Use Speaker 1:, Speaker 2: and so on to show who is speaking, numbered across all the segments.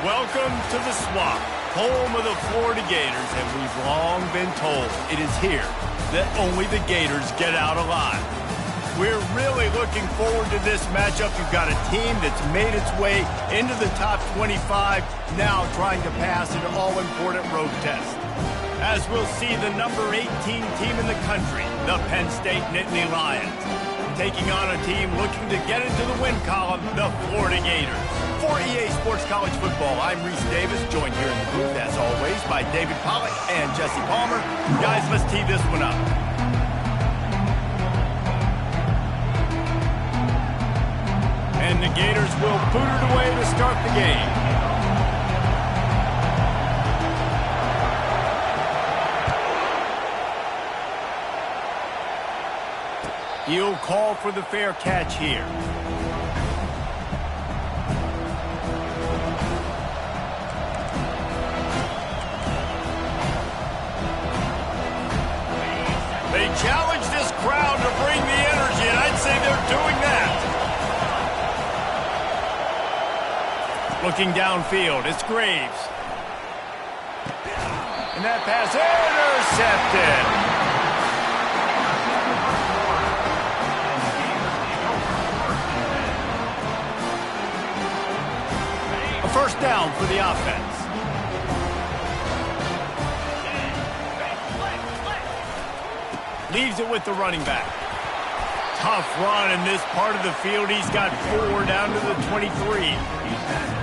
Speaker 1: Welcome to the Swamp, home of the Florida Gators, and we've long been told it is here that only the Gators get out alive. We're really looking forward to this matchup. You've got a team that's made its way into the top 25, now trying to pass an all-important road test. As we'll see the number 18 team in the country, the Penn State Nittany Lions, taking on a team looking to get into the win column, the Florida Gators. For EA Sports College Football, I'm Reese Davis, joined here in the booth, as always, by David Pollack and Jesse Palmer. Guys, let's tee this one up. And the Gators will boot it away to start the game. He'll call for the fair catch here. They challenge this crowd to bring the energy, and I'd say they're doing that. Looking downfield, it's Graves. And that pass intercepted. A first down for the offense. Leaves it with the running back. Tough run in this part of the field. He's got 4 down to the 23.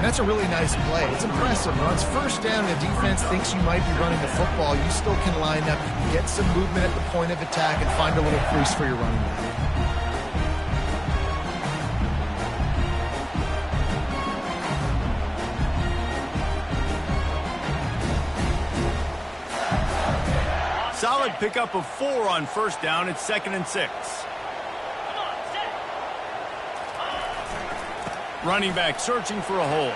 Speaker 2: That's a really nice play. It's impressive. When it's first down and the defense thinks you might be running the football, you still can line up, you can get some movement at the point of attack and find a little crease for your running back.
Speaker 1: Solid pickup of 4 on first down. It's 2nd and 6. Running back searching for a hole.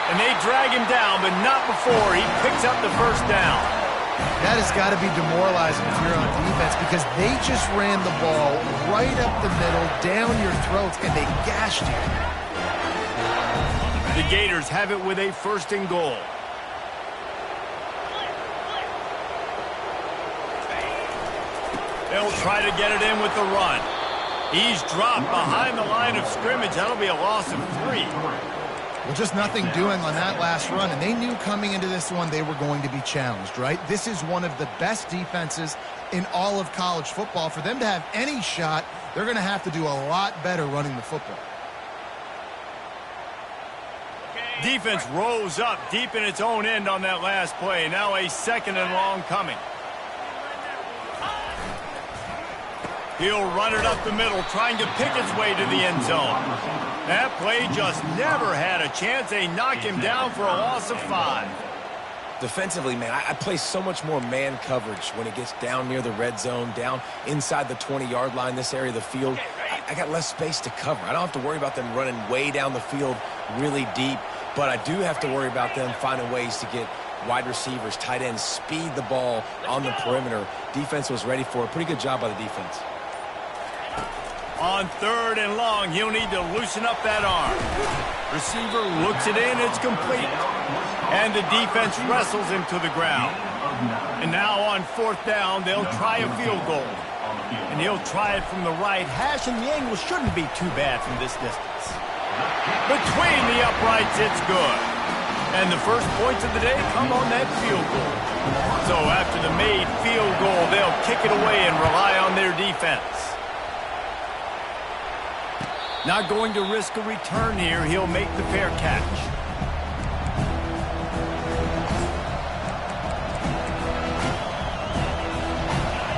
Speaker 1: And they drag him down, but not before he picks up the first down.
Speaker 2: That has got to be demoralizing if you're on defense because they just ran the ball right up the middle, down your throats, and they gashed you.
Speaker 1: The Gators have it with a 1st and goal. They'll try to get it in with the run. He's dropped behind the line of scrimmage. That'll be a loss of 3.
Speaker 2: Well, just nothing doing on that last run, and they knew coming into this one they were going to be challenged, right? This is one of the best defenses in all of college football. For them to have any shot, they're going to have to do a lot better running the football.
Speaker 1: Defense rose up deep in its own end on that last play. Now a 2nd and long coming. He'll run it up the middle, trying to pick its way to the end zone. That play just never had a chance. They knock him down for a loss of 5.
Speaker 3: Defensively, man, I play so much more man coverage when it gets down near the red zone, down inside the 20-yard line, this area of the field. I got less space to cover. I don't have to worry about them running way down the field really deep, but I do have to worry about them finding ways to get wide receivers, tight ends, speed the ball on the perimeter. Defense was ready for it. Pretty good job by the defense.
Speaker 1: On 3rd and long, he'll need to loosen up that arm. Receiver looks it in, it's complete. And the defense wrestles him to the ground. And now on 4th down, they'll try a field goal. And he'll try it from the right hash, and the angle shouldn't be too bad from this distance. Between the uprights, it's good. And the first points of the day come on that field goal. So after the made field goal, they'll kick it away and rely on their defense. Not going to risk a return here. He'll make the fair catch.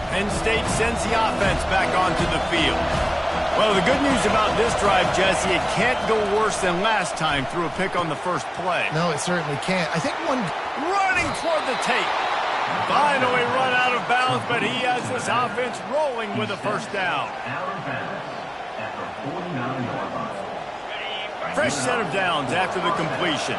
Speaker 1: Penn State sends the offense back onto the field. Well, the good news about this drive, Jesse, it can't go worse than last time through a pick on the first play.
Speaker 2: No, it certainly can't. I think one
Speaker 1: running toward the tape. Finally run out of bounds, but he has this offense rolling with a first down. Fresh set of downs after the completion.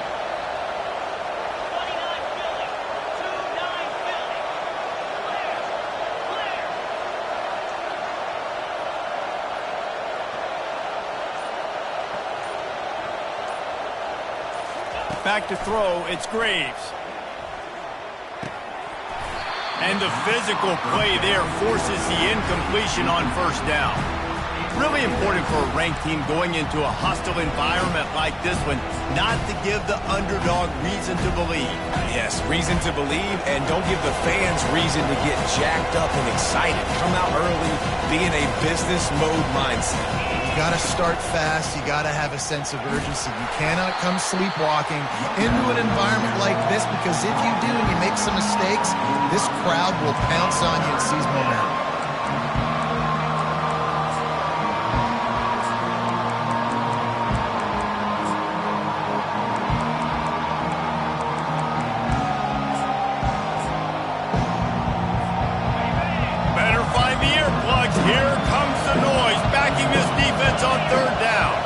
Speaker 1: Back to throw, it's Graves. And the physical play there forces the incompletion on first down. Really important for a ranked team going into a hostile environment like this one, not to give the underdog reason to believe.
Speaker 3: Yes, reason to believe, and don't give the fans reason to get jacked up and excited. Come out early, be in a business mode mindset.
Speaker 2: You got to start fast. You got to have a sense of urgency. You cannot come sleepwalking into an environment like this, because if you do and you make some mistakes, this crowd will pounce on you and seize momentum.
Speaker 1: Here comes the noise, backing this defense on third down.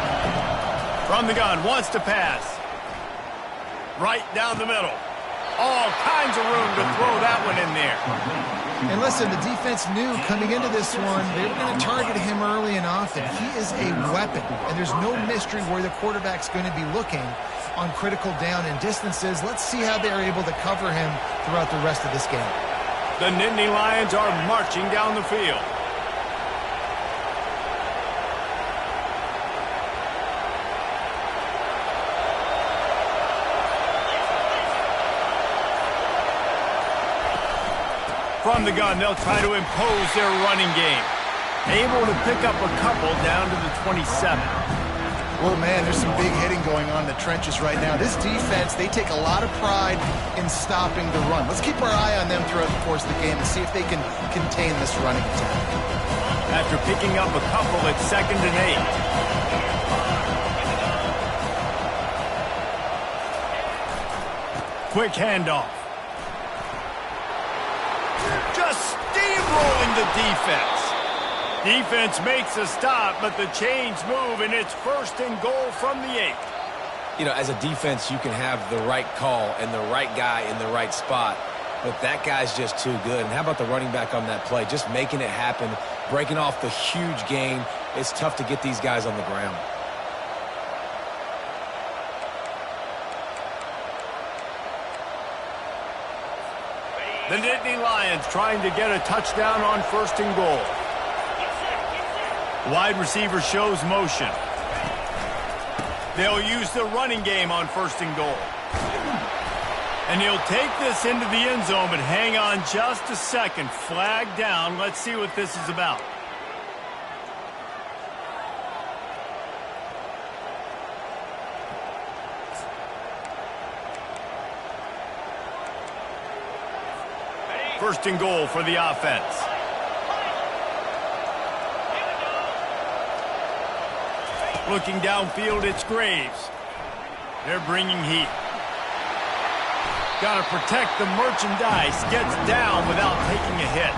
Speaker 1: From the gun, wants to pass. Right down the middle. All kinds of room to throw that one in there.
Speaker 2: And listen, the defense knew coming into this one, they were going to target him early and often. He is a weapon, and there's no mystery where the quarterback's going to be looking on critical down and distances. Let's see how they're able to cover him throughout the rest of this game.
Speaker 1: The Nittany Lions are marching down the field. From the gun, they'll try to impose their running game. Able to pick up a couple down to the 27.
Speaker 2: Oh, man, there's some big hitting going on in the trenches right now. This defense, they take a lot of pride in stopping the run. Let's keep our eye on them throughout the course of the game and see if they can contain this running attack.
Speaker 1: After picking up a couple, it's 2nd and 8. Quick handoff. Just steamrolling the defense. Defense makes a stop, but the chains move, and it's 1st and goal from the 8.
Speaker 3: You know, as a defense, you can have the right call and the right guy in the right spot, but that guy's just too good. And how about the running back on that play? Just making it happen, breaking off the huge gain. It's tough to get these guys on the ground.
Speaker 1: The Nittany Lions trying to get a touchdown on 1st and goal. Wide receiver shows motion. They'll use the running game on 1st and goal. And he'll take this into the end zone, but hang on just a second. Flag down. Let's see what this is about. First and goal for the offense. Looking downfield, it's Graves. They're bringing heat. Got to protect the merchandise. Gets down without taking a hit.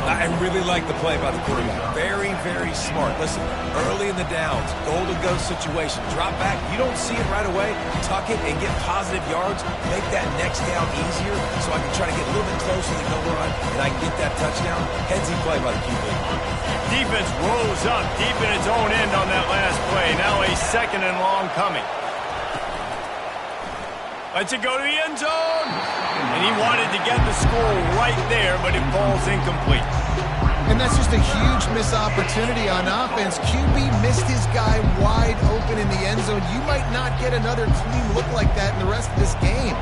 Speaker 3: I really like the play by the quarterback. Very, very smart. Listen, early in the downs, goal-to-go situation. Drop back. You don't see it right away. Tuck it and get positive yards. Make that next down easier so I can try to get a little bit closer to the goal line and I can get that touchdown. Headsy play by the QB.
Speaker 1: Defense rose up deep in its own end on that last play. Now a 2nd and long coming. Lets it go to the end zone. And he wanted to get the score right there, but it falls incomplete.
Speaker 2: And that's just a huge missed opportunity on offense. QB missed his guy wide open in the end zone. You might not get another clean look like that in the rest of this game.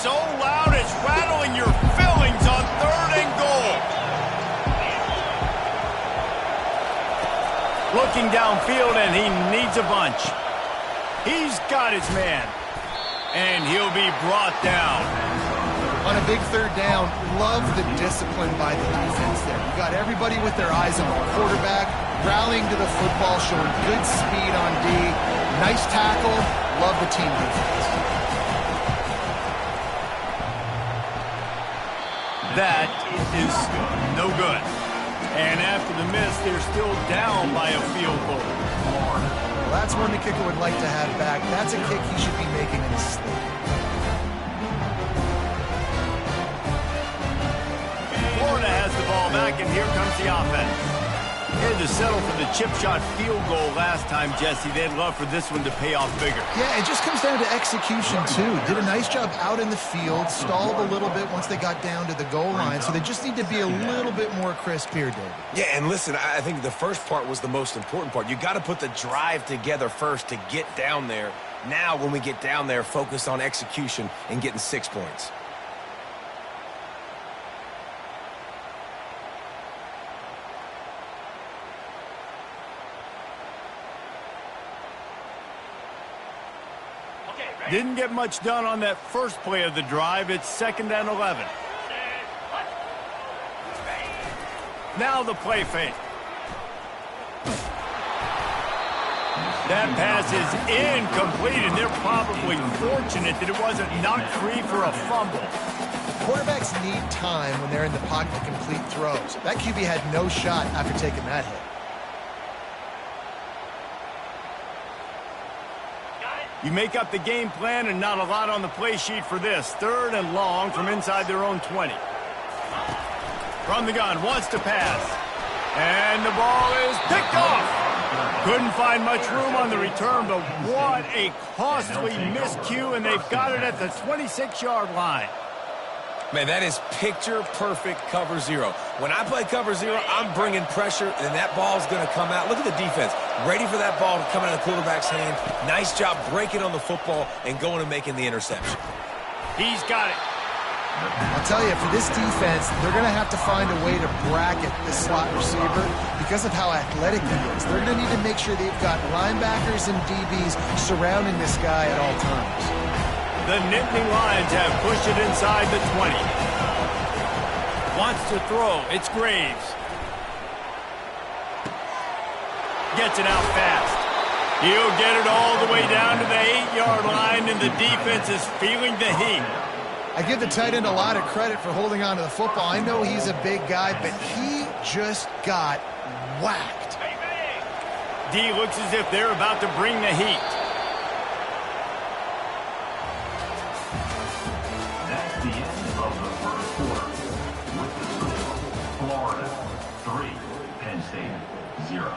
Speaker 1: So loud it's rattling your fillings on 3rd and goal. Looking downfield, and he needs a bunch. He's got his man, and he'll be brought down.
Speaker 2: On a big 3rd down, love the discipline by the defense there. You got everybody with their eyes on the quarterback, rallying to the football, showing good speed on D. Nice tackle. Love the team defense.
Speaker 1: That is no good. And after the miss, they're still down by a field goal.
Speaker 2: Well, that's one the kicker would like to have back. That's a kick he should be making in his sleep.
Speaker 1: Florida has the ball back second. Here comes the offense. Had to settle for the chip shot field goal last time, Jesse. They'd love for this one to pay off bigger.
Speaker 2: Yeah, it just comes down to execution, too. Did a nice job out in the field, stalled a little bit once they got down to the goal line, so they just need to be a little bit more crisp here, David.
Speaker 3: Yeah, and listen, I think the first part was the most important part. You got to put the drive together first to get down there. Now, when we get down there, focus on execution and getting 6 points.
Speaker 1: Didn't get much done on that first play of the drive. It's 2nd and 11. Now the play fake. That pass is incomplete, and they're probably fortunate that it wasn't knocked free for a fumble.
Speaker 2: Quarterbacks need time when they're in the pocket to complete throws. That QB had no shot after taking that hit.
Speaker 1: You make up the game plan and not a lot on the play sheet for this. 3rd and long from inside their own 20. From the gun, wants to pass. And the ball is picked off. Couldn't find much room on the return, but what a costly miscue, and they've got it at the 26-yard line.
Speaker 3: Man, that is picture-perfect cover zero. When I play cover zero, I'm bringing pressure, and that ball's going to come out. Look at the defense. Ready for that ball to come out of the quarterback's hand. Nice job breaking on the football and going and making the interception.
Speaker 1: He's got it.
Speaker 2: I'll tell you, for this defense, they're going to have to find a way to bracket this slot receiver because of how athletic he is. They're going to need to make sure they've got linebackers and DBs surrounding this guy at all times.
Speaker 1: The Nittany Lions have pushed it inside the 20. Wants to throw. It's Graves. Gets it out fast. He'll get it all the way down to the 8-yard line, and the defense is feeling the heat.
Speaker 2: I give the tight end a lot of credit for holding on to the football. I know he's a big guy, but he just got whacked.
Speaker 1: D looks as if they're about to bring the heat.
Speaker 4: That's the end of the first quarter. With the score, Florida 3, Penn State 0.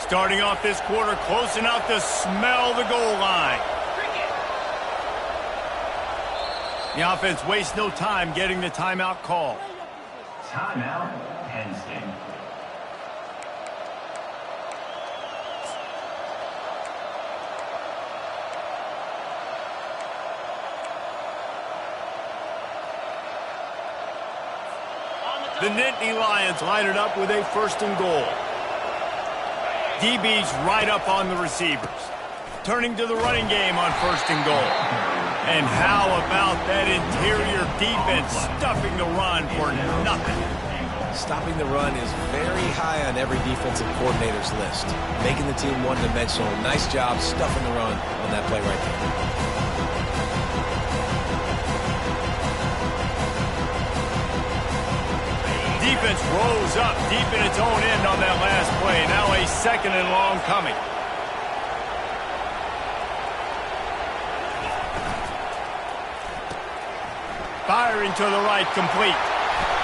Speaker 1: Starting off this quarter close enough to smell the goal line. The offense wastes no time getting the timeout call.
Speaker 4: Timeout, Penn State.
Speaker 1: The Nittany Lions line it up with a 1st and goal. DB's right up on the receivers. Turning to the running game on 1st and goal. And how about that interior defense stuffing the run for nothing?
Speaker 3: Stopping the run is very high on every defensive coordinator's list. Making the team one-dimensional. Nice job stuffing the run on that play right there.
Speaker 1: Defense rolls up deep in its own end on that last play. Now a 2nd and long coming. Firing to the right, complete.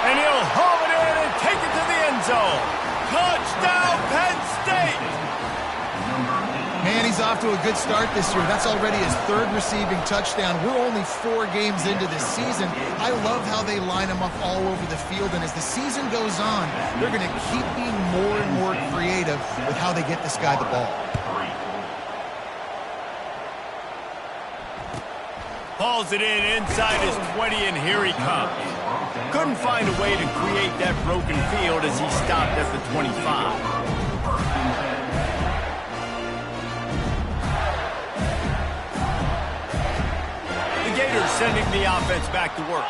Speaker 1: And he'll haul it in and take it to the end zone. Touchdown, Penn State!
Speaker 2: Man, he's off to a good start this year. That's already his 3rd receiving touchdown. We're only 4 games into this season. I love how they line him up all over the field, and as the season goes on, they're going to keep being more and more creative with how they get this guy the ball.
Speaker 1: Hauls it in inside his 20, and here he comes. Couldn't find a way to create that broken field as he stopped at the 25. Gators sending the offense back to work.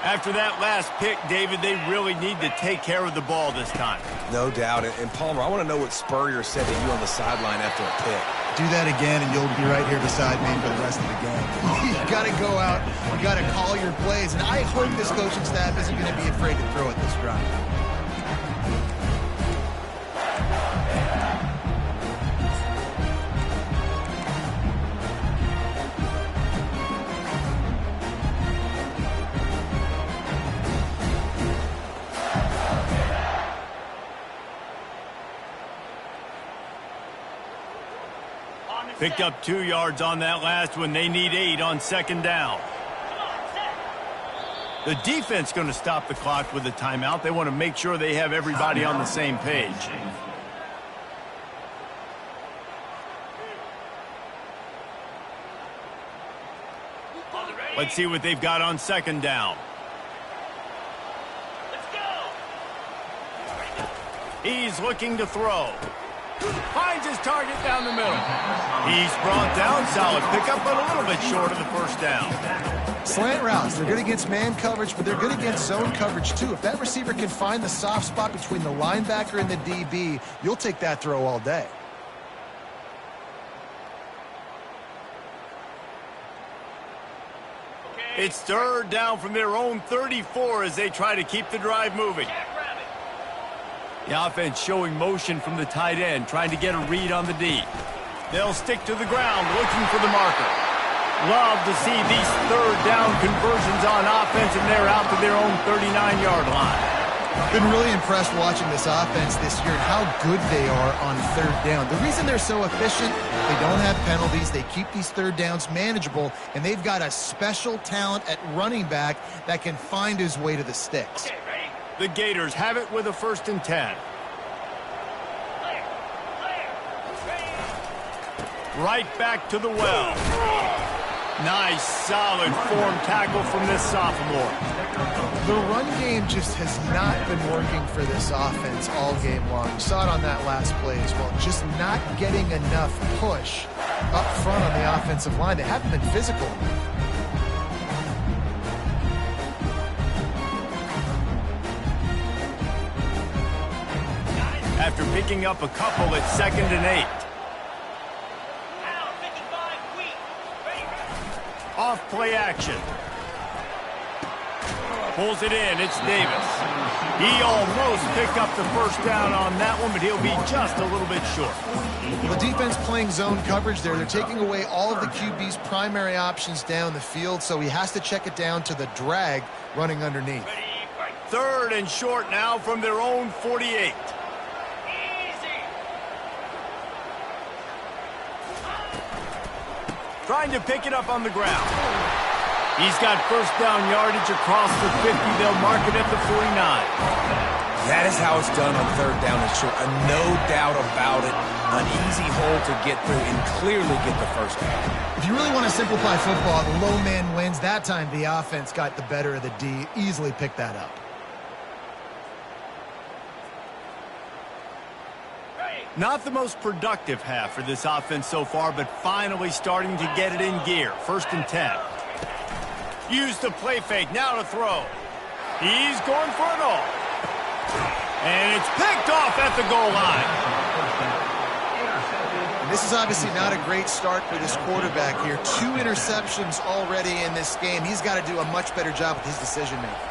Speaker 1: After that last pick, David, they really need to take care of the ball this time.
Speaker 3: No doubt. And Palmer, I want to know what Spurrier said to you on the sideline after a pick.
Speaker 2: Do that again, and you'll be right here beside me for the rest of the game. You got to go out. You got to call your plays, and I hope this coaching staff isn't going to be afraid to throw at this drive.
Speaker 1: Picked up 2 yards on that last one. They need 8 on second down. The defense going to stop the clock with a timeout. They want to make sure they have everybody on the same page. Let's see what they've got on second down. He's looking to throw. Finds his target down the middle. He's brought down. Solid pickup, but a little bit short of the first down.
Speaker 2: Slant routes, they're good against man coverage, but they're good against zone coverage too. If that receiver can find the soft spot between the linebacker and the DB, you'll take that throw all day.
Speaker 1: It's third down from their own 34 as they try to keep the drive moving. The offense showing motion from the tight end, trying to get a read on the D. They'll stick to the ground, looking for the marker. Love to see these third down conversions on offense, and they're out to their own 39-yard line.
Speaker 2: Been really impressed watching this offense this year and how good they are on third down. The reason they're so efficient, they don't have penalties. They keep these third downs manageable, and they've got a special talent at running back that can find his way to the sticks.
Speaker 1: The Gators have it with a 1st and 10. Right back to the well. Nice, solid form tackle from this sophomore.
Speaker 2: The run game just has not been working for this offense all game long. You saw it on that last play as well. Just not getting enough push up front on the offensive line. They haven't been physical.
Speaker 1: After picking up a couple at 2nd and 8. Off play action. Pulls it in. It's Davis. He almost picked up the first down on that one, but he'll be just a little bit short.
Speaker 2: The defense playing zone coverage there. They're taking away all of the QB's primary options down the field, so he has to check it down to the drag running underneath.
Speaker 1: 3rd and short now from their own 48. Trying to pick it up on the ground. He's got first down yardage across the 50. They'll mark it at the 49.
Speaker 3: That is how it's done on third down and short. No doubt about it. An easy hole to get through and clearly get the first down.
Speaker 2: If you really want to simplify football, the low man wins. That time the offense got the better of the D. Easily picked that up.
Speaker 1: Not the most productive half for this offense so far, but finally starting to get it in gear. 1st and 10. Use the play fake, now to throw. He's going for it all. And it's picked off at the goal line.
Speaker 2: And this is obviously not a great start for this quarterback here. 2 interceptions already in this game. He's got to do a much better job with his decision-making.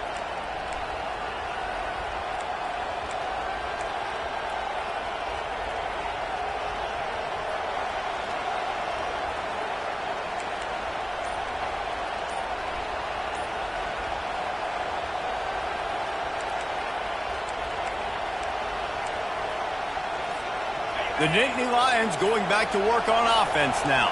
Speaker 1: The Nittany Lions going back to work on offense now.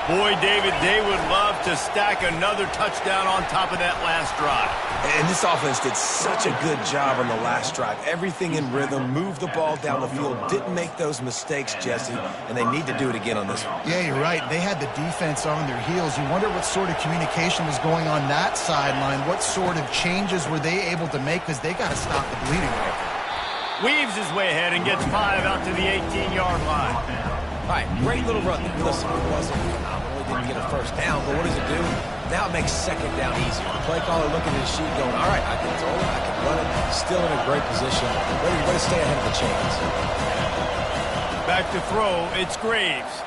Speaker 1: Boy, David, they would love to stack another touchdown on top of that last drive.
Speaker 3: And this offense did such a good job on the last drive. Everything in rhythm, moved the ball down the field, didn't make those mistakes, Jesse, and they need to do it again on this one.
Speaker 2: Yeah, you're right. They had the defense on their heels. You wonder what sort of communication was going on that sideline. What sort of changes were they able to make, because they got to stop the bleeding right there.
Speaker 1: Weaves his way ahead and gets 5 out to the 18-yard line.
Speaker 3: All right, great little run there. Listen, it wasn't phenomenal. He didn't get a first down, but what does it do? Now it makes second down easier. The play caller looking at his sheet going, all right, I can throw it, I can run it. Still in a great position. Ready to stay ahead of the chains.
Speaker 1: Back to throw, it's Graves.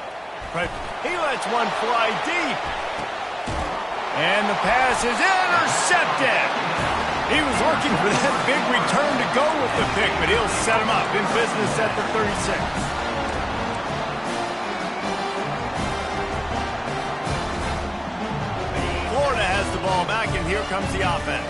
Speaker 1: He lets one fly deep. And the pass is intercepted. He was looking for that big return to go with the pick, but he'll set him up in business at the 36. Florida has the ball back, and here comes the offense.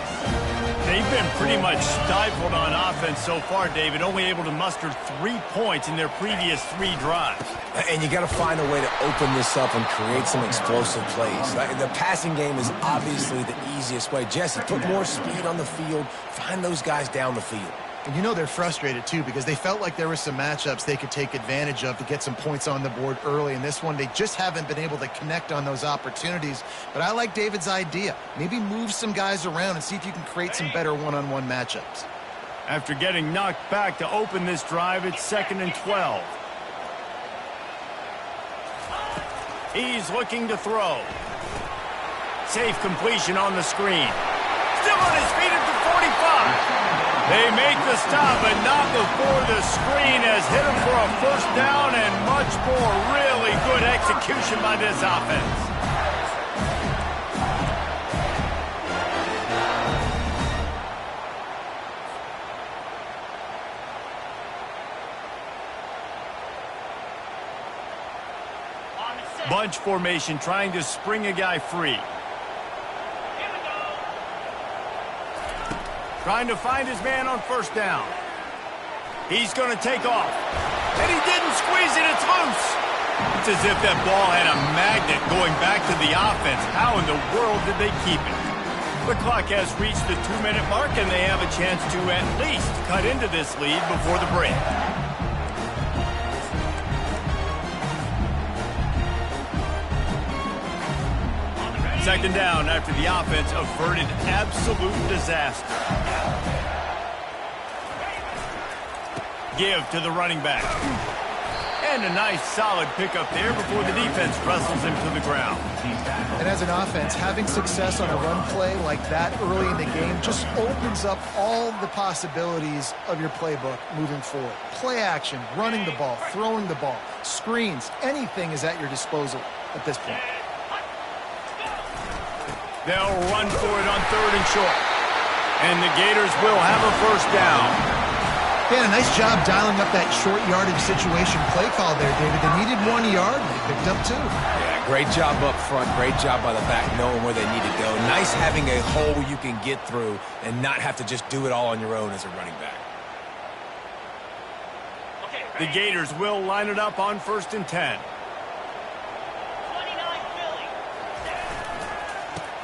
Speaker 1: They've been pretty much stifled on offense so far, David, only able to muster 3 points in their previous 3 drives.
Speaker 3: And you got to find a way to open this up and create some explosive plays. The passing game is obviously the easiest way. Jesse, put more speed on the field. Find those guys down the field.
Speaker 2: And you know they're frustrated, too, because they felt like there were some matchups they could take advantage of to get some points on the board early. In this one, they just haven't been able to connect on those opportunities. But I like David's idea. Maybe move some guys around and see if you can create some better one-on-one matchups.
Speaker 1: After getting knocked back to open this drive, it's 2nd and 12. He's looking to throw. Safe completion on the screen. Still on his feet at the 45. They make the stop, but not before the screen has hit him for a first down and much more. Really good execution by this offense. Bunch formation, trying to spring a guy free. Trying to find his man on first down. He's going to take off. And he didn't squeeze it. It's loose. It's as if that ball had a magnet going back to the offense. How in the world did they keep it? The clock has reached the 2-minute mark, and they have a chance to at least cut into this lead before the break. Second down after the offense averted absolute disaster. Give to the running back. And a nice solid pickup there before the defense wrestles him to the ground.
Speaker 2: And as an offense, having success on a run play like that early in the game just opens up all the possibilities of your playbook moving forward. Play action, running the ball, throwing the ball, screens, anything is at your disposal at this point.
Speaker 1: They'll run for it on 3rd and short. And the Gators will have a first down.
Speaker 2: Yeah, nice job dialing up that short yardage situation play call there, David. They needed 1 yard, and they picked up 2.
Speaker 3: Yeah, great job up front. Great job by the back knowing where they need to go. Nice having a hole you can get through and not have to just do it all on your own as a running back.
Speaker 1: The Gators will line it up on 1st and 10.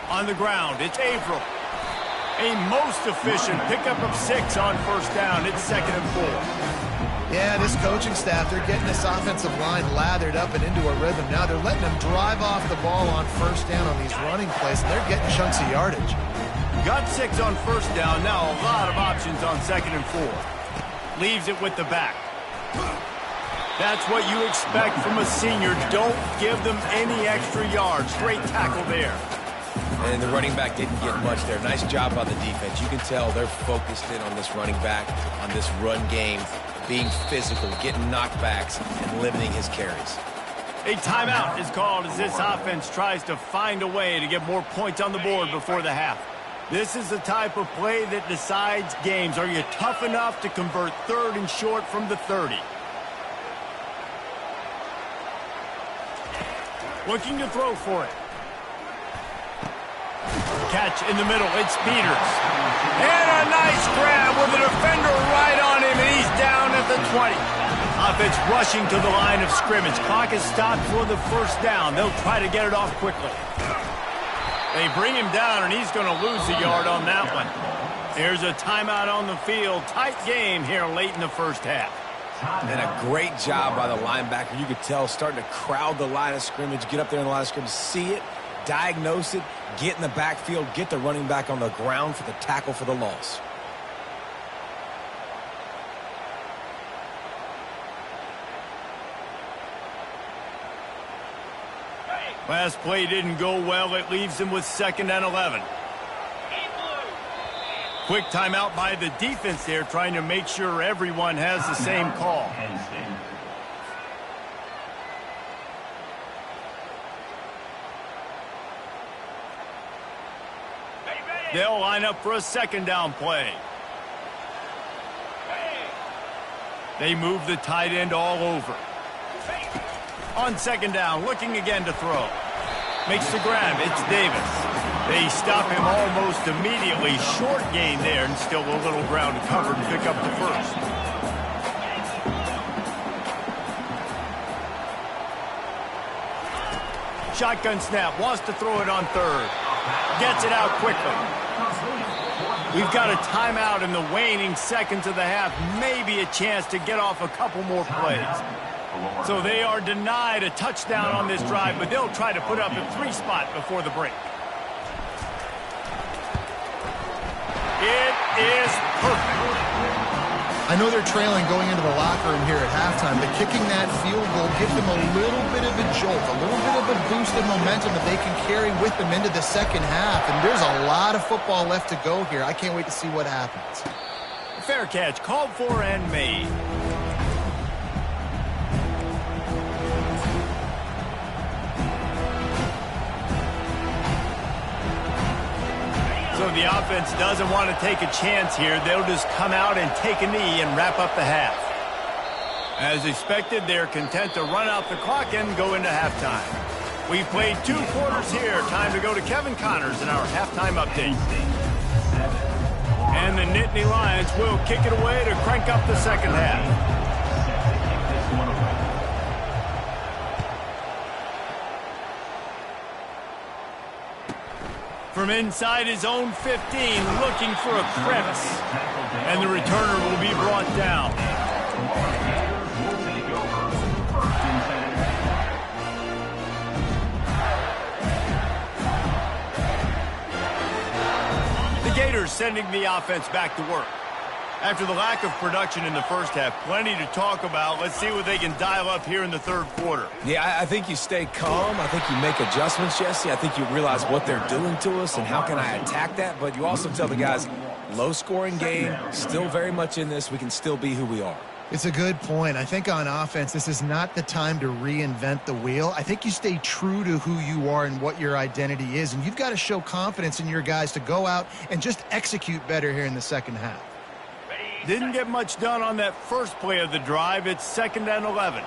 Speaker 1: On the ground, it's Averill. A most efficient pickup of 6 on first down. It's 2nd and 4.
Speaker 2: Yeah, this coaching staff, they're getting this offensive line lathered up and into a rhythm. Now they're letting them drive off the ball on first down on these running plays, and they're getting chunks of yardage.
Speaker 1: Got 6 on first down. Now a lot of options on 2nd and 4. Leaves it with the back. That's what you expect from a senior. Don't give them any extra yards. Great tackle there.
Speaker 3: And the running back didn't get much there. Nice job by the defense. You can tell they're focused in on this running back, on this run game, being physical, getting knockbacks, and limiting his carries.
Speaker 1: A timeout is called as this offense tries to find a way to get more points on the board before the half. This is the type of play that decides games. Are you tough enough to convert 3rd and short from the 30? Looking to throw for it. Catch in the middle, it's Peters. And a nice grab with a defender right on him, and he's down at the 20. Offense rushing to the line of scrimmage. Clock is stopped for the first down. They'll try to get it off quickly. They bring him down, and he's going to lose a yard on that one. Here's a timeout on the field. Tight game here late in the first half.
Speaker 3: And a great job by the linebacker. You could tell starting to crowd the line of scrimmage, get up there in the line of scrimmage, see it, diagnose it, get in the backfield, get the running back on the ground for the tackle for the loss.
Speaker 1: Last play didn't go well. It leaves him with 2nd and 11. Quick timeout by the defense there, trying to make sure everyone has the same call. They'll line up for a 2nd down play. They move the tight end all over. On 2nd down, looking again to throw. Makes the grab. It's Davis. They stop him almost immediately. Short gain there, and still a little ground to cover to pick up the first. Shotgun snap, wants to throw it on third. Gets it out quickly. We've got a timeout in the waning seconds of the half. Maybe a chance to get off a couple more plays. So they are denied a touchdown on this drive, but they'll try to put up a 3-spot before the break. It is perfect.
Speaker 2: I know they're trailing going into the locker room here at halftime, but kicking that field goal gives them a little bit of a jolt, a little bit of a boost in momentum that they can carry with them into the second half. And there's a lot of football left to go here. I can't wait to see what happens.
Speaker 1: Fair catch, called for and made. So the offense doesn't want to take a chance here. They'll just come out and take a knee and wrap up the half. As expected, they're content to run out the clock and go into halftime. We've played 2 quarters here. Time to go to Kevin Connors in our halftime update. And the Nittany Lions will kick it away to crank up the second half. From inside his own 15, looking for a crevice. And the returner will be brought down. The Gators sending the offense back to work. After the lack of production in the first half, plenty to talk about. Let's see what they can dial up here in the third quarter.
Speaker 3: Yeah, I think you stay calm. I think you make adjustments, Jesse. I think you realize what they're doing to us and how can I attack that. But you also tell the guys, low-scoring game, still very much in this. We can still be who we are.
Speaker 2: It's a good point. I think on offense, this is not the time to reinvent the wheel. I think you stay true to who you are and what your identity is. And you've got to show confidence in your guys to go out and just execute better here in the second half.
Speaker 1: Didn't get much done on that first play of the drive. It's 2nd and 11.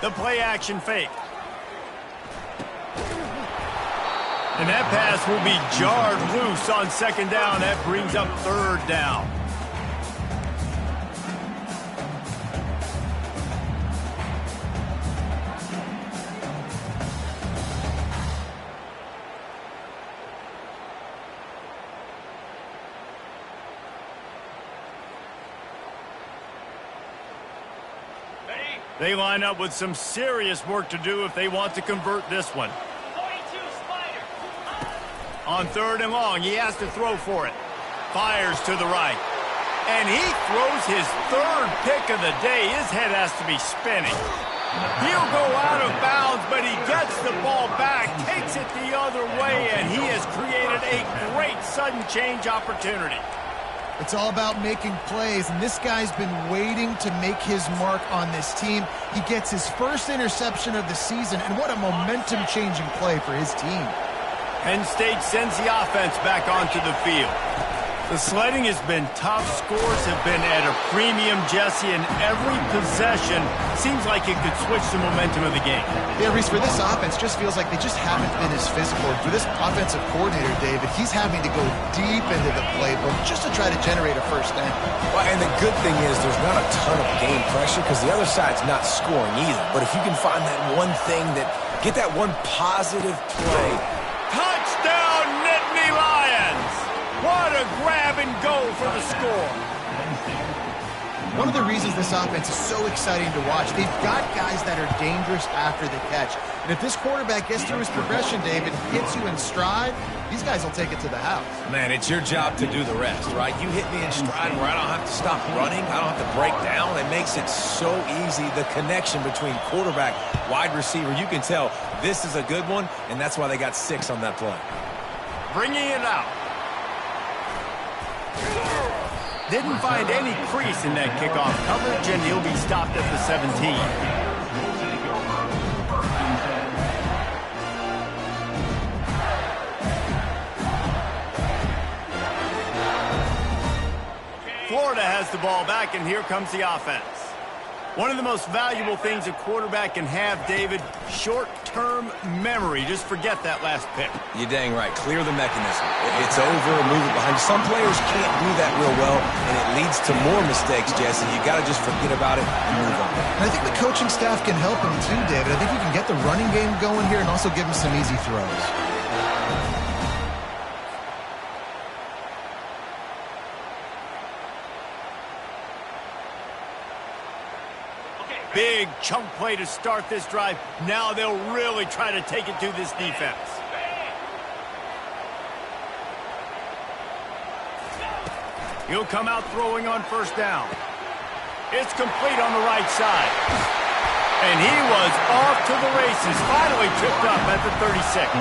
Speaker 1: The play action fake. And that pass will be jarred loose on 2nd down. That brings up 3rd down. They line up with some serious work to do if they want to convert this one. On 3rd and long, he has to throw for it. Fires to the right. And he throws his 3rd pick of the day. His head has to be spinning. He'll go out of bounds, but he gets the ball back, takes it the other way, and he has created a great sudden change opportunity.
Speaker 2: It's all about making plays, and this guy's been waiting to make his mark on this team. He gets his first interception of the season, and what a momentum-changing play for his team.
Speaker 1: Penn State sends the offense back onto the field. The sledding has been tough. Scores have been at a premium, Jesse, and every possession seems like it could switch the momentum of the game.
Speaker 2: Yeah, Reese, for this offense, just feels like they just haven't been as physical. For this offensive coordinator, David, he's having to go deep into the playbook just to try to generate a first down.
Speaker 3: Well, and the good thing is there's not a ton of game pressure because the other side's not scoring either. But if you can find that one thing get that one positive play.
Speaker 1: Touchdown, Nittany Lions! What a grab and go for the score.
Speaker 2: One of the reasons this offense is so exciting to watch, they've got guys that are dangerous after the catch. And if this quarterback gets through his progression, David, hits you in stride, these guys will take it to the house.
Speaker 3: Man, it's your job to do the rest, right? You hit me in stride where I don't have to stop running. I don't have to break down. It makes it so easy. The connection between quarterback, wide receiver, you can tell this is a good one, and that's why they got 6 on that play.
Speaker 1: Bringing it out. Didn't find any crease in that kickoff coverage, and he'll be stopped at the 17. Florida has the ball back, and here comes the offense. One of the most valuable things a quarterback can have, David, short short-term memory. Just forget that last pick.
Speaker 3: You're dang right. Clear the mechanism. It's over, move it behind you. Some players can't do that real well, and it leads to more mistakes, Jesse. You got to just forget about it and move on.
Speaker 2: And I think the coaching staff can help him too, David. I think you can get the running game going here and also give him some easy throws.
Speaker 1: Big chunk play to start this drive. Now they'll really try to take it to this defense. He'll come out throwing on first down. It's complete on the right side. And he was off to the races. Finally tripped up at the 36.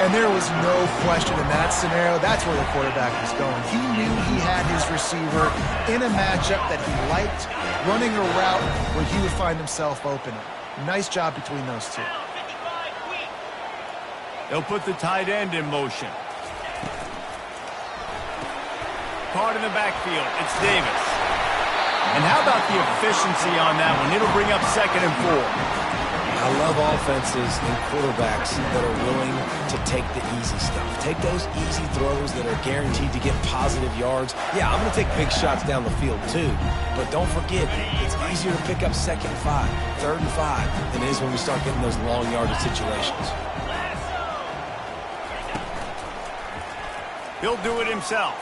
Speaker 2: And there was no question in that scenario. That's where the quarterback was going. He knew he had his receiver in a matchup that he liked, running a route where he would find himself open. Nice job between those two.
Speaker 1: They'll put the tight end in motion. Caught in the backfield. It's Davis. And how about the efficiency on that one? It'll bring up 2nd and 4.
Speaker 3: I love offenses and quarterbacks that are willing to take the easy stuff. Take those easy throws that are guaranteed to get positive yards. Yeah, I'm going to take big shots down the field too. But don't forget, it's easier to pick up 2nd and 5, 3rd and 5 than it is when we start getting those long yardage situations.
Speaker 1: He'll do it himself.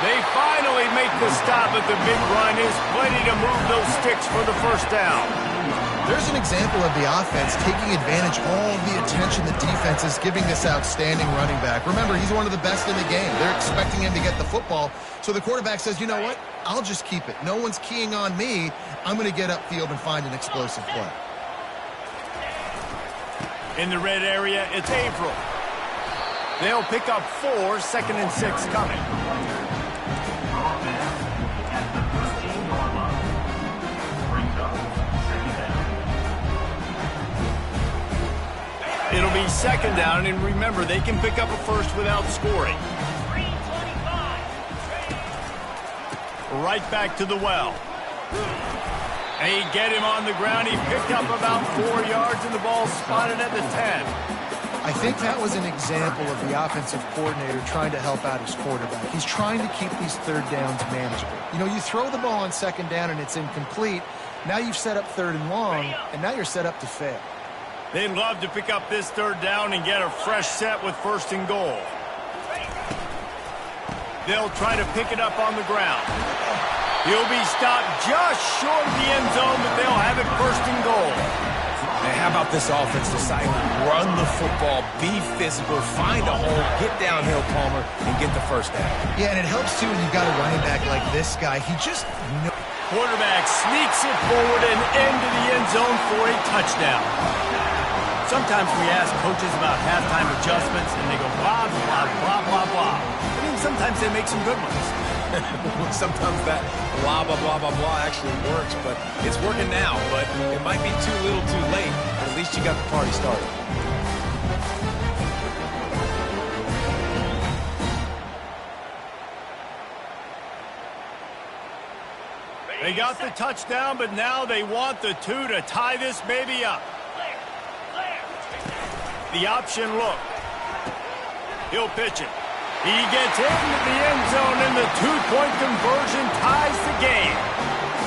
Speaker 1: They finally make the stop at the big run. Is plenty to move those sticks for the first down.
Speaker 2: There's an example of the offense taking advantage of all the attention the defense is giving this outstanding running back. Remember, he's one of the best in the game. They're expecting him to get the football. So the quarterback says, you know what? I'll just keep it. No one's keying on me. I'm going to get upfield and find an explosive play.
Speaker 1: In the red area, it's April. They'll pick up 4, 2nd and 6 coming. It'll be 2nd down, and remember, they can pick up a first without scoring. Right back to the well. They get him on the ground. He picked up about 4 yards, and the ball spotted at the 10.
Speaker 2: I think that was an example of the offensive coordinator trying to help out his quarterback. He's trying to keep these 3rd downs manageable. You know, you throw the ball on 2nd down and it's incomplete. Now you've set up 3rd and long, and now you're set up to fail.
Speaker 1: They'd love to pick up this 3rd down and get a fresh set with 1st and goal. They'll try to pick it up on the ground. He'll be stopped just short of the end zone, but they'll have it 1st and goal.
Speaker 3: Man, how about this offense deciding to run the football, be physical, find a hole, get downhill, Palmer, and get the first down.
Speaker 2: Yeah, and it helps, too, when you've got a running back like this guy. He just knows.
Speaker 1: Quarterback sneaks it forward and into the end zone for a touchdown. Sometimes we ask coaches about halftime adjustments, and they go blah, blah, blah, blah, blah. I mean, sometimes they make some good ones.
Speaker 3: Sometimes that blah, blah, blah, blah, blah actually works, but it's working now. But it might be too little too late, but at least you got the party started.
Speaker 1: They got the touchdown, but now they want the 2 to tie this baby up. The option look. He'll pitch it. He gets into the end zone, and the 2-point conversion ties the game.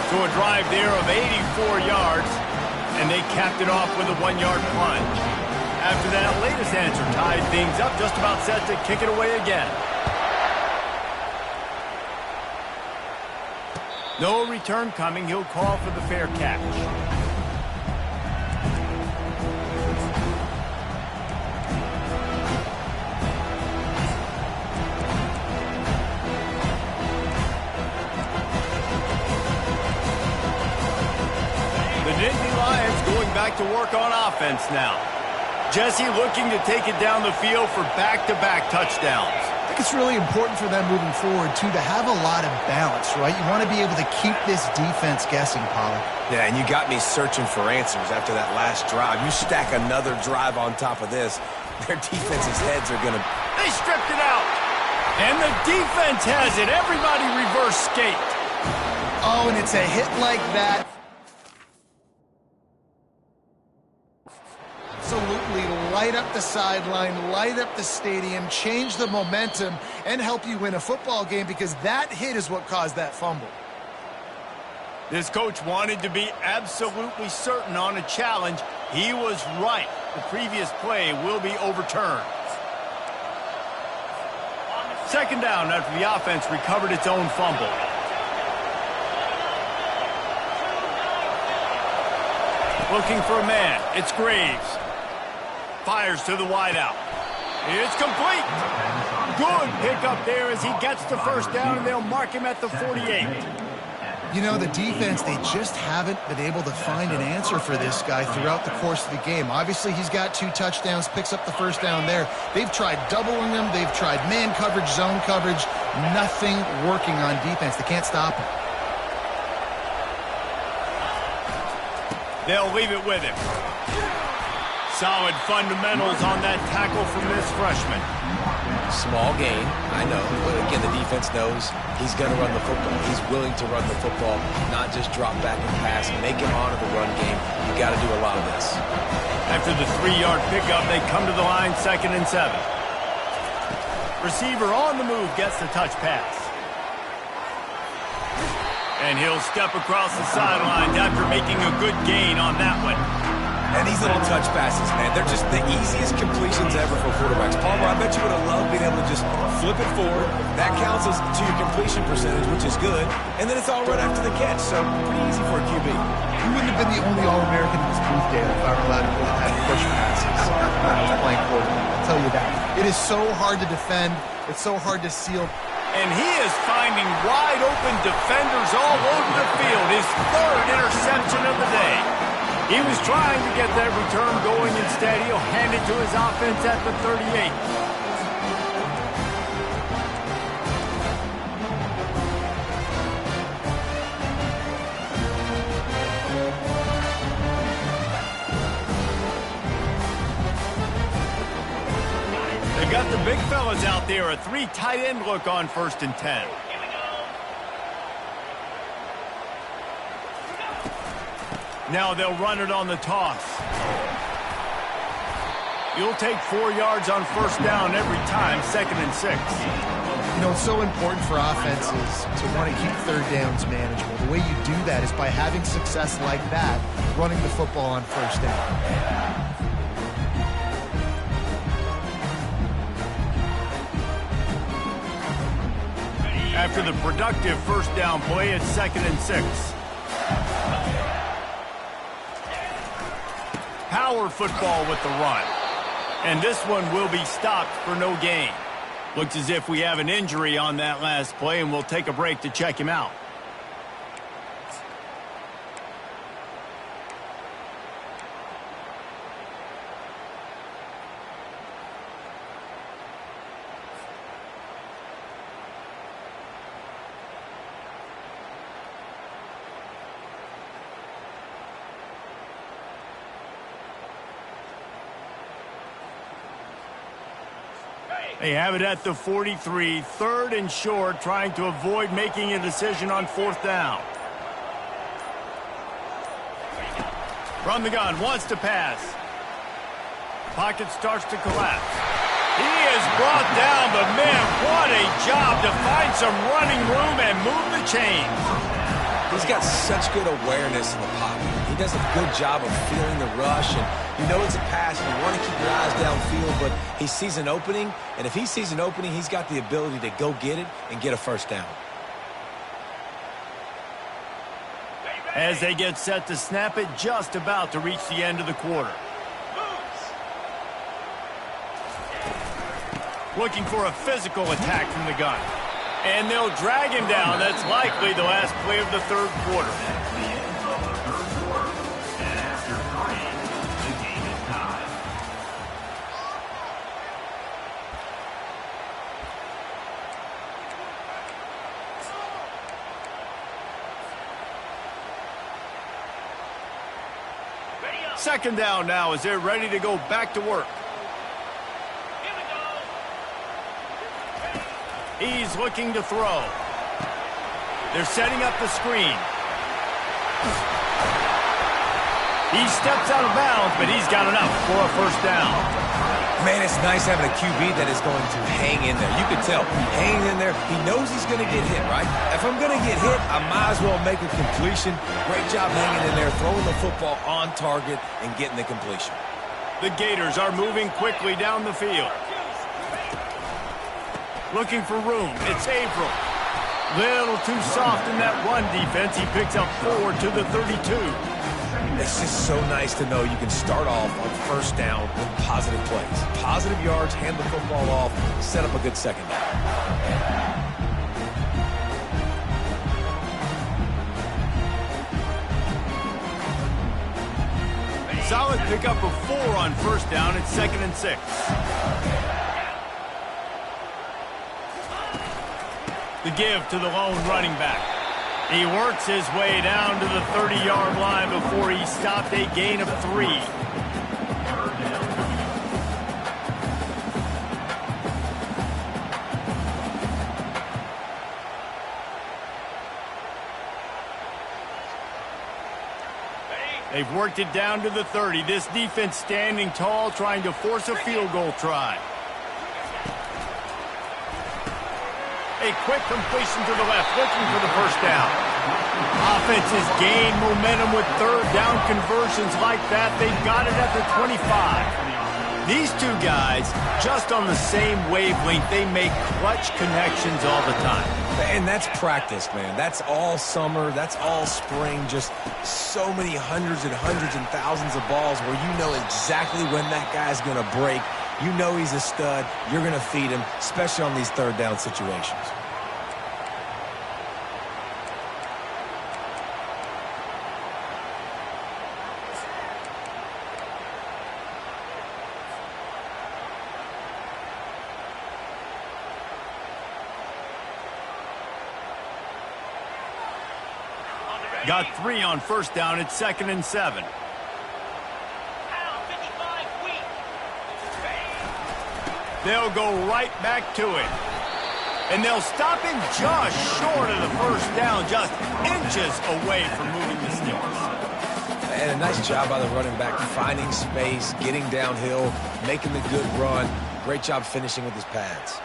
Speaker 1: So a drive there of 84 yards, and they capped it off with a 1-yard plunge. After that latest answer tied things up, just about set to kick it away again. No return coming. He'll call for the fair catch. The Nittany Lions going back to work on offense now. Jesse looking to take it down the field for back-to-back touchdowns.
Speaker 2: I think it's really important for them moving forward, too, to have a lot of balance, right? You want to be able to keep this defense guessing, Pollard.
Speaker 3: Yeah, and you got me searching for answers after that last drive. You stack another drive on top of this, their defense's heads are going to...
Speaker 1: They stripped it out. And the defense has it. Everybody reverse skate.
Speaker 2: Oh, and it's a hit like that. light up the sideline, light up the stadium, change the momentum, and help you win a football game, because that hit is what caused that fumble.
Speaker 1: This coach wanted to be absolutely certain on a challenge. He was right. The previous play will be overturned. Second down after the offense recovered its own fumble. Looking for a man. It's Graves. Fires to the wideout. It's complete. Good pickup there as he gets the first down, and they'll mark him at the 48.
Speaker 2: You know, the defense, they just haven't been able to find an answer for this guy throughout the course of the game. Obviously, he's got 2 touchdowns, picks up the first down there. They've tried doubling him. They've tried man coverage, zone coverage. Nothing working on defense. They can't stop him.
Speaker 1: They'll leave it with him. Solid fundamentals on that tackle from this freshman.
Speaker 3: Small gain, I know, but again, the defense knows he's going to run the football. He's willing to run the football, not just drop back and pass, make him honor the run game. You got to do a lot of this.
Speaker 1: After the 3-yard pickup, they come to the line, 2nd and 7. Receiver on the move gets the touch pass. And he'll step across the sidelines after making a good gain on that one.
Speaker 3: And these little touch passes, man, they're just the easiest completions ever for quarterbacks. Palmer, I bet you would have loved being able to just flip it forward. That counts as to your completion percentage, which is good. And then it's all right after the catch, so pretty easy for a QB.
Speaker 2: You wouldn't have been the only All-American in this booth game if I were allowed to go ahead and push passes when I was playing quarterback. I'll tell you that. It is so hard to defend. It's so hard to seal.
Speaker 1: And he is finding wide-open defenders all over the field. His 3rd interception of the day. He was trying to get that return going. Instead, he'll hand it to his offense at the 38. They got the big fellas out there. A 3 tight end look on 1st and 10. Now they'll run it on the toss. You'll take 4 yards on 1st down every time, 2nd and 6.
Speaker 2: You know, it's so important for offenses to want to keep 3rd downs manageable. The way you do that is by having success like that, running the football on 1st down.
Speaker 1: After the productive 1st down play, it's 2nd and 6. Power football with the run. And this one will be stopped for no gain. Looks as if we have an injury on that last play, and we'll take a break to check him out. They have it at the 43, 3rd and short, trying to avoid making a decision on 4th down. From the gun, wants to pass. Pocket starts to collapse. He is brought down, but man, what a job to find some running room and move the chains.
Speaker 3: He's got such good awareness in the pocket. He does a good job of feeling the rush, and you know it's a pass, and you want to keep your eyes downfield, but he sees an opening, and if he sees an opening, he's got the ability to go get it and get a 1st down.
Speaker 1: As they get set to snap it, just about to reach the end of the quarter. Looking for a physical attack from the gun. And they'll drag him down. That's likely the last play of the 3rd quarter.
Speaker 4: That's the end of the 3rd quarter. And after 3, the game is tied.
Speaker 1: Second down now as they're ready to go back to work. He's looking to throw. They're setting up the screen. He steps out of bounds, but he's got enough for a first down.
Speaker 3: Man, it's nice having a QB that is going to hang in there. You can tell, hanging in there, he knows he's going to get hit, right? If I'm going to get hit, I might as well make a completion. Great job hanging in there, throwing the football on target and getting the completion.
Speaker 1: The Gators are moving quickly down the field. Looking for room. It's April. Little too soft in that run defense. He picks up 4 to the 32.
Speaker 3: It's just so nice to know you can start off on first down with positive plays. Positive yards, hand the football off, set up a good second down.
Speaker 1: Solid pickup of 4 on first down. It's 2nd and 6. The give to the lone running back. He works his way down to the 30-yard line before he stopped, a gain of 3. They've worked it down to the 30. This defense standing tall, trying to force a field goal try. A quick completion to the left, looking for the first down. Offenses gain momentum with third down conversions like that. They've got it at the 25. These two guys, just on the same wavelength, they make clutch connections all the time.
Speaker 3: And that's practice, man. That's all summer. That's all spring. Just so many hundreds and thousands of balls where you know exactly when that guy's going to break. You know he's a stud. You're going to feed him, especially on these third down situations.
Speaker 1: Got 3 on first down. It's 2nd and 7. They'll go right back to it. And they'll stop him just short of the first down, just inches away from moving the sticks.
Speaker 3: And a nice job by the running back, finding space, getting downhill, making the good run. Great job finishing with his pads.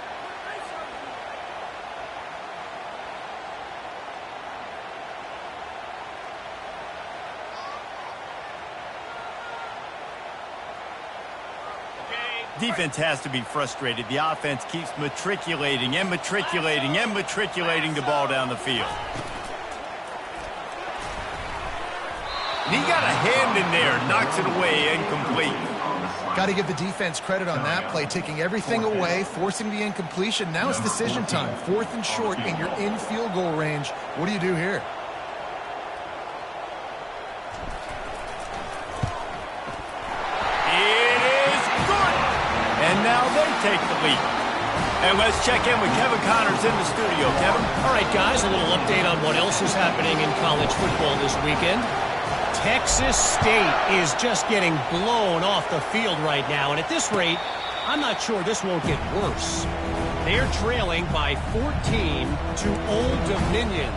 Speaker 1: Defense has to be frustrated. The offense keeps matriculating and matriculating and matriculating the ball down the field. And he got a hand in there, knocks it away, incomplete.
Speaker 2: Got to give the defense credit on that play, taking everything away, forcing the incompletion. Now it's decision time. 4th and short, and you're in field goal range. What do you do here?
Speaker 1: And now they take the lead. And let's check in with Kevin Connors in the studio. Kevin?
Speaker 5: All right, guys, a little update on what else is happening in college football this weekend. Texas State is just getting blown off the field right now. And at this rate, I'm not sure this won't get worse. They're trailing by 14 to Old Dominion.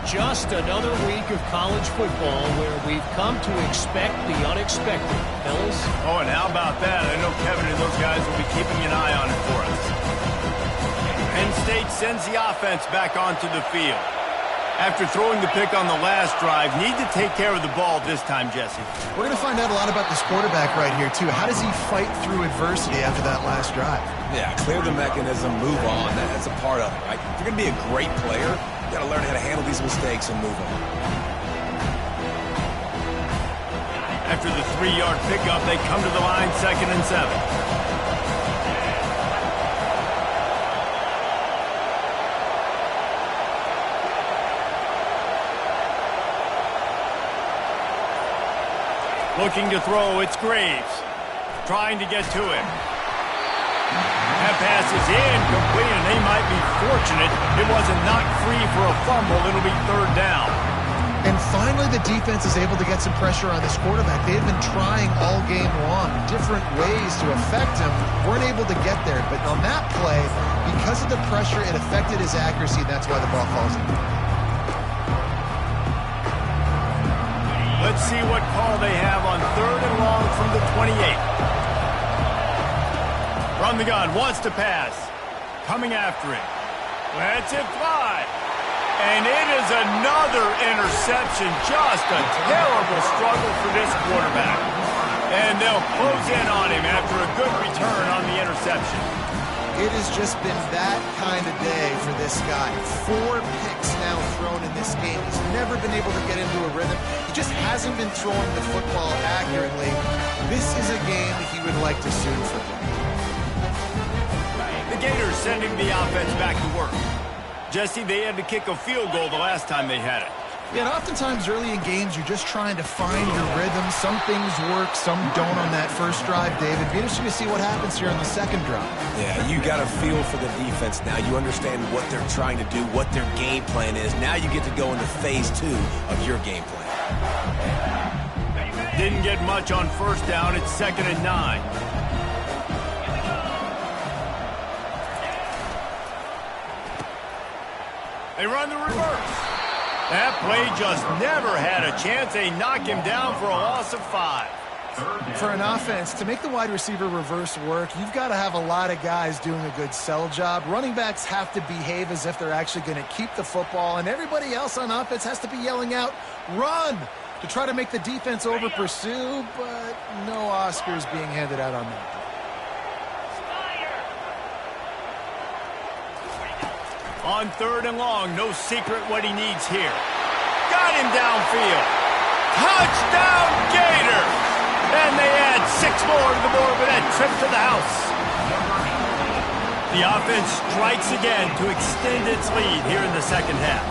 Speaker 5: Just another week of college football where we've come to expect the unexpected, fellas.
Speaker 1: Oh, and how about that? I know Kevin and those guys will be keeping an eye on it for us. Penn State sends the offense back onto the field. After throwing the pick on the last drive, need to take care of the ball this time, Jesse.
Speaker 2: We're going to find out a lot about this quarterback right here, too. How does he fight through adversity after that last drive?
Speaker 3: Yeah, clear the mechanism, move on. That's a part of it, right? If you're going to be a great player, you got to learn how to handle these mistakes and move on.
Speaker 1: After the 3-yard pickup, they come to the line, 2nd and 7. Looking to throw, it's Graves. Trying to get to him. That pass is incomplete, and they might be fortunate it wasn't knocked free for a fumble. It'll be 3rd down.
Speaker 2: And finally, the defense is able to get some pressure on this quarterback. They've been trying all game long, different ways to affect him. Weren't able to get there, but on that play, because of the pressure, it affected his accuracy, and that's why the ball falls in.
Speaker 1: Let's see what call they have on 3rd and long from the 28. From the gun, wants to pass. Coming after it. Lets it fly. And it is another interception. Just a terrible struggle for this quarterback. And they'll close in on him after a good return on the interception.
Speaker 2: It has just been that kind of day for this guy. 4 picks now thrown in this game. He's never been able to get into a rhythm. He just hasn't been throwing the football accurately. This is a game he would like to soon forget.
Speaker 1: The Gators sending the offense back to work. Jesse, they had to kick a field goal the last time they had it.
Speaker 2: Yeah, and oftentimes early in games, you're just trying to find your rhythm. Some things work, some don't on that first drive, David. Be interesting to see what happens here on the second drive.
Speaker 3: Yeah, you got a feel for the defense now. You understand what they're trying to do, what their game plan is. Now you get to go into phase 2 of your game plan.
Speaker 1: Didn't get much on first down. It's 2nd and 9. They run the reverse. That play just never had a chance. They knock him down for a loss of 5.
Speaker 2: For an offense, to make the wide receiver reverse work, you've got to have a lot of guys doing a good sell job. Running backs have to behave as if they're actually going to keep the football, and everybody else on offense has to be yelling out, run, to try to make the defense over-pursue, but no Oscars being handed out on that.
Speaker 1: On 3rd and long, no secret what he needs here. Got him downfield. Touchdown, Gators! And they add 6 more to the board with that trip to the house. The offense strikes again to extend its lead here in the second half.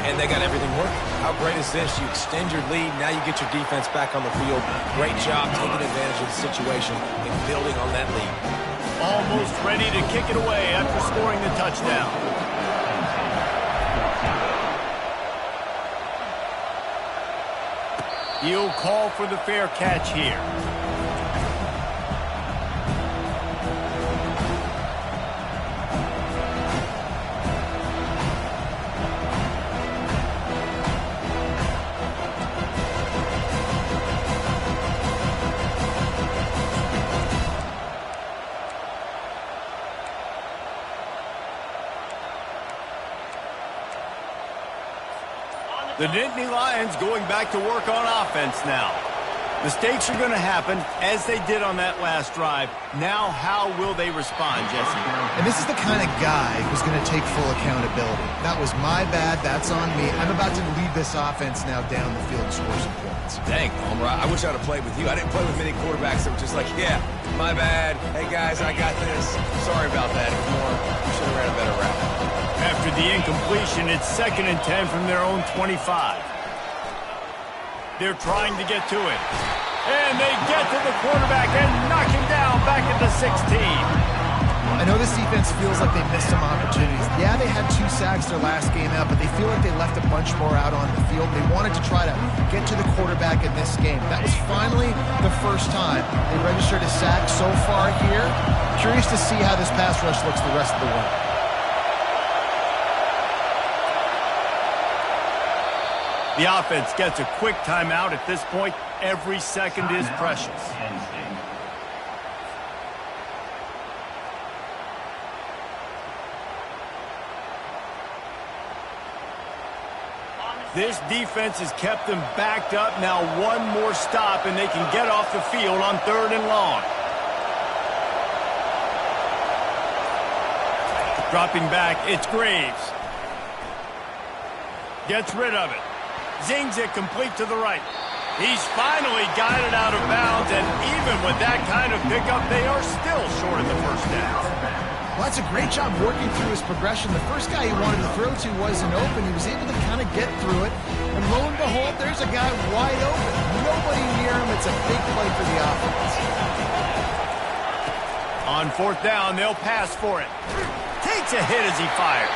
Speaker 3: And they got everything working. How great is this? You extend your lead, now you get your defense back on the field. Great job taking advantage of the situation and building on that lead.
Speaker 1: Almost ready to kick it away after scoring the touchdown. He'll call for the fair catch here. The Nittany Lions going back to work on offense now. Mistakes are going to happen, as they did on that last drive. Now, how will they respond, Jesse?
Speaker 2: And this is the kind of guy who's going to take full accountability. That was my bad. That's on me. I'm about to lead this offense now down the field and score some points.
Speaker 3: Dang, Homer, I wish I'd have played with you. I didn't play with many quarterbacks that were just like, yeah, my bad. Hey, guys, I got this. Sorry about that. It was more, we should have ran a better route.
Speaker 1: After the incompletion, it's 2nd and 10 from their own 25. They're trying to get to it. And they get to the quarterback and knock him down back at the 16.
Speaker 2: I know this defense feels like they missed some opportunities. Yeah, they had 2 sacks their last game out, but they feel like they left a bunch more out on the field. They wanted to try to get to the quarterback in this game. That was finally the first time they registered a sack so far here. Curious to see how this pass rush looks the rest of the way.
Speaker 1: The offense gets a quick timeout at this point. Every second is precious. This defense has kept them backed up. Now 1 more stop and they can get off the field on 3rd and long. Dropping back, it's Graves. Gets rid of it. Zings it complete to the right. He's finally got it out of bounds, and even with that kind of pickup, they are still short of the first down.
Speaker 2: Well, that's a great job working through his progression. The first guy he wanted to throw to wasn't open. He was able to kind of get through it. And lo and behold, there's a guy wide open. Nobody near him. It's a big play for the offense.
Speaker 1: On 4th down, they'll pass for it. Takes a hit as he fires.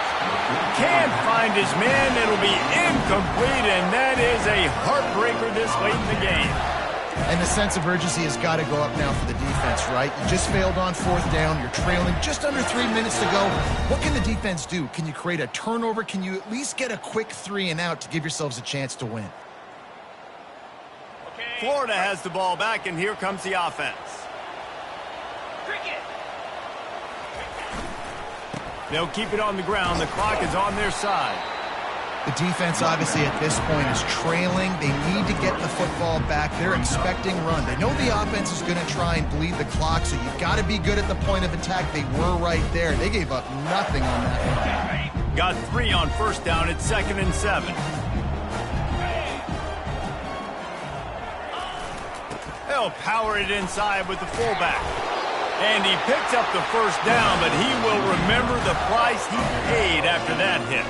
Speaker 1: Can't find his man. It'll be incomplete, and that is a heartbreaker this late in the game.
Speaker 2: And the sense of urgency has got to go up now for the defense, right? You just failed on 4th down. You're trailing just under 3 minutes to go. What can the defense do? Can you create a turnover? Can you at least get a quick 3 and out to give yourselves a chance to win?
Speaker 1: Florida has the ball back, and here comes the offense. They'll keep it on the ground. The clock is on their side.
Speaker 2: The defense, obviously, at this point is trailing. They need to get the football back. They're expecting run. They know the offense is going to try and bleed the clock, so you've got to be good at the point of attack. They were right there. They gave up nothing on that run.
Speaker 1: Got 3 on first down. It's 2nd and 7. They'll power it inside with the fullback. And he picks up the first down, but he will remember the price he paid after that hit.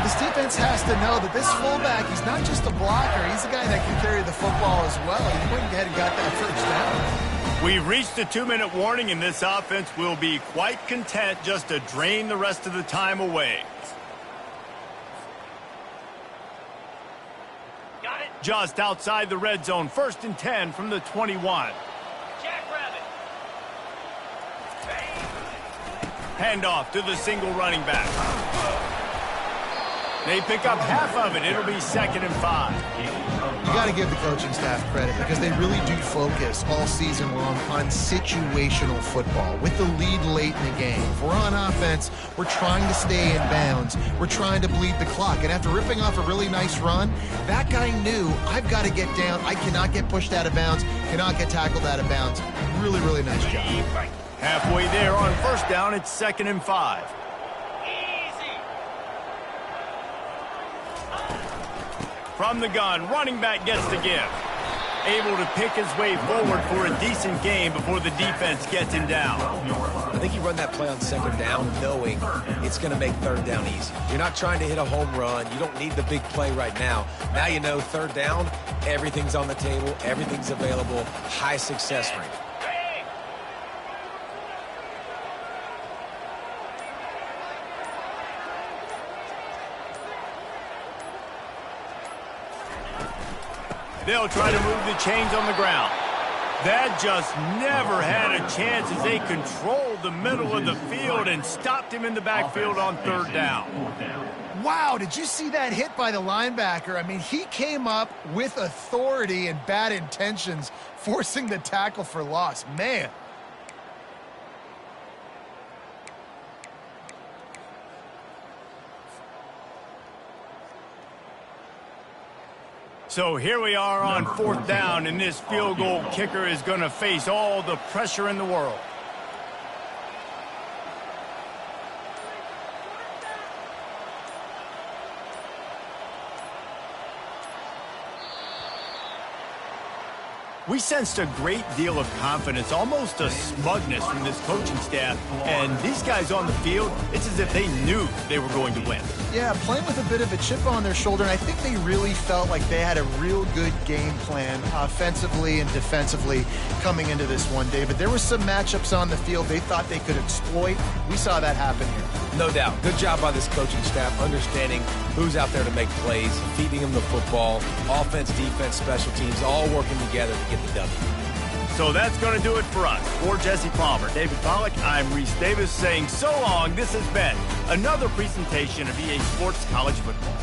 Speaker 2: This defense has to know that this fullback, he's not just a blocker. He's a guy that can carry the football as well. He went ahead and got that first down.
Speaker 1: We've reached the 2-minute warning, and this offense will be quite content just to drain the rest of the time away. Got it. Just outside the red zone, 1st and 10 from the 21. Handoff to the single running back. They pick up half of it. It'll be 2nd and 5.
Speaker 2: You got to give the coaching staff credit because they really do focus all season long on situational football. With the lead late in the game, if we're on offense, we're trying to stay in bounds. We're trying to bleed the clock. And after ripping off a really nice run, that guy knew, I've got to get down. I cannot get pushed out of bounds, cannot get tackled out of bounds. Really, really nice job.
Speaker 1: Halfway there on first down, it's 2nd and 5. From the gun, running back gets the give. Able to pick his way forward for a decent game before the defense gets him down.
Speaker 3: I think he run that play on 2nd down knowing it's going to make 3rd down easy. You're not trying to hit a home run. You don't need the big play right now. Now you know 3rd down, everything's on the table, everything's available, high success rate.
Speaker 1: They'll try to move the chains on the ground. That just never had a chance as they controlled the middle of the field and stopped him in the backfield on 3rd down.
Speaker 2: Wow, did you see that hit by the linebacker? I mean, he came up with authority and bad intentions, forcing the tackle for loss. Man.
Speaker 1: So here we are on 4th down, and this field goal kicker is going to face all the pressure in the world. We sensed a great deal of confidence, almost a smugness from this coaching staff. And these guys on the field, it's as if they knew they were going to win.
Speaker 2: Yeah, playing with a bit of a chip on their shoulder, and I think they really felt like they had a real good game plan offensively and defensively coming into this one, David. There were some matchups on the field they thought they could exploit. We saw that happen here.
Speaker 3: No doubt. Good job by this coaching staff, understanding who's out there to make plays, feeding them the football, offense, defense, special teams, all working together to get the W.
Speaker 1: So that's going to do it for us. For Jesse Palmer, David Pollack, I'm Reese Davis saying so long. This has been another presentation of EA Sports College Football.